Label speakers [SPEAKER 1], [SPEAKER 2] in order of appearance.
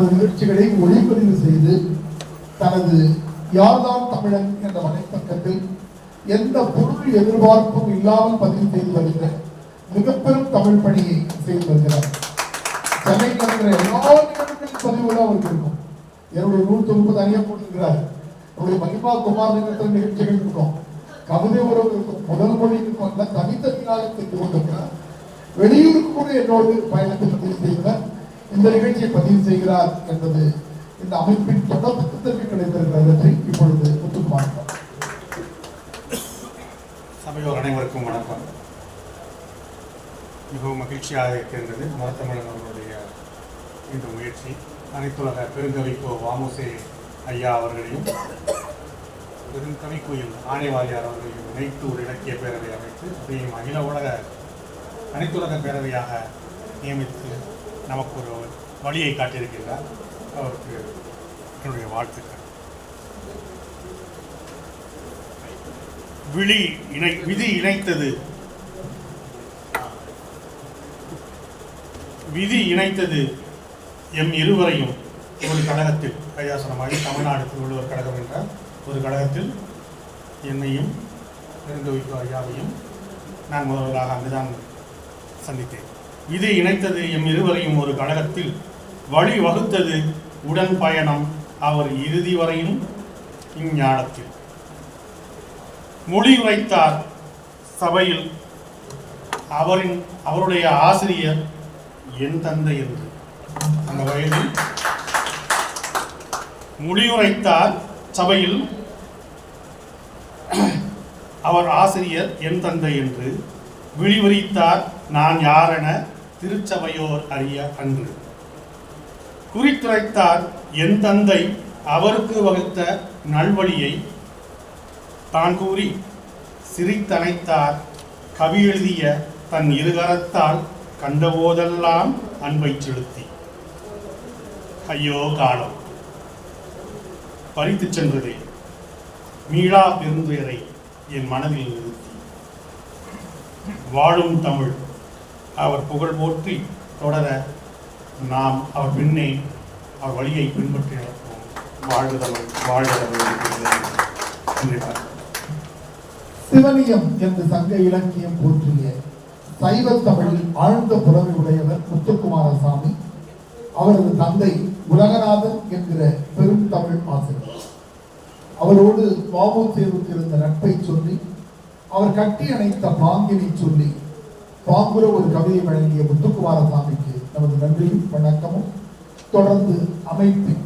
[SPEAKER 1] நமது நிகழ்ச்சிகளை ஒளிப்பதிவு செய்து தனது யார்தான் தமிழன் என்ற வலைப்பக்கத்தில் எந்த பொருள் எதிர்பார்ப்பும் இல்லாமல் பதிவு செய்து வருகிற மிக பெரும் தமிழ் பணியை செய்து வருகிறார். சென்னையில் நடக்கிற எல்லா நிகழ்வுகளின் பதிவுகளும் அவருக்கு இருக்கும். என்னுடைய 130 தனியாக போட்டிருக்கிறார். அவருடைய மகிமா குமார் நிகழ்ச்சிகள் இருக்கும், கவிதை உறவு இருக்கும், முதல் மொழி இருக்கும், எல்லாம் தனித்தனியாக தெரிந்து கொண்டிருக்கிறார். வெளியூருக்கு கூட என்னோடு பயணத்தை பதிவு செய்கிறார். இந்த நிகழ்ச்சியை பதிவு செய்கிறார் என்பது இந்த அமைப்பின் தொடக்கத்திற்கு கிடைத்திருக்கிறது. இப்பொழுது முத்துக்குமார்.
[SPEAKER 2] சபையோர் அனைவருக்கும் வணக்கம். மிகவும் மகிழ்ச்சியாக இருக்கின்றது மரத்தமிழன் அவர்களுடைய இந்த முயற்சி. அனைத்துலக பெருங்கவிக்கோ வாமுசே ஐயா அவர்களையும் பெருங்கவிக்கோயில் ஆணைவாரியார் அவர்களையும் இணைத்து ஒரு இலக்கிய பேரவை அமைத்து அதையும் அகில உலக அனைத்துலக பேரவையாக நியமித்து நமக்கு ஒரு வழியை காட்டியிருக்கின்றார். அவருக்கு என்னுடைய வாழ்த்துக்கள். விதி இணைத்தது எம் இருவரையும் ஒரு கழகத்தில் கையாசனமாகி தமிழ்நாடு திருவள்ளுவர் கழகம் என்ற ஒரு கழகத்தில் என்னையும் பெருங்கவிக்கோ ஐயாவையும் நான் முதல்வராக அங்குதான் சந்தித்தேன். விதி இணைத்தது எம் இருவரையும் ஒரு கழகத்தில், வழி வகுத்தது உடன் பயணம் அவர் இறுதி வரையும் இஞ்ஞானத்தில். மொழி உரைத்தார் சபையில் அவருடைய ஆசிரியர் என் தந்தை என்று. அந்த வயதில் மொழியுரைத்தார் சபையில் அவர் ஆசிரியர் என் தந்தை என்று. விழிவரித்தார் நான் யாரென திருச்சபையோர் அறிய அன்று. குறித்துரைத்தார் என் தந்தை அவருக்கு வகுத்த நல்வழியை தான் கூறி சிரித்தனைத்தார் கவி எழுதிய தன் இருகரத்தால் கண்டபோதெல்லாம் அன்பை செலுத்தி. ஐயோ காலம் பறித்து சென்றதே, மீளா பெருந்துயரை என் மனதில் நிறுத்தி. வாழும் தமிழ் அவர் புகழ் போற்றி தொடர நாம் அவர் பின்னே அவர் வழியை பின்பற்றி நடப்போம். வாழ்க தமிழ், வாழ்க தமிழ்.
[SPEAKER 1] சிவனியம் என்று சங்க இலக்கியம் போற்றிய சைவ தமிழில் ஆழ்ந்த புலமை உடையவர் முத்துக்குமாரசாமி. அவரது தந்தை உலகநாதன் என்கிற பெரும் தமிழ் ஆசிரியர். அவரோடு வாமுசேவுக்கு இருந்த நட்பை சொல்லி, அவர் கட்டி அணைத்த பாங்கினை சொல்லி பாங்குற ஒரு கவிதை வழங்கிய முத்துக்குமாரசாமிக்கு நமது நன்றியும் வணக்கமும். தொடர்ந்து அமைப்பின்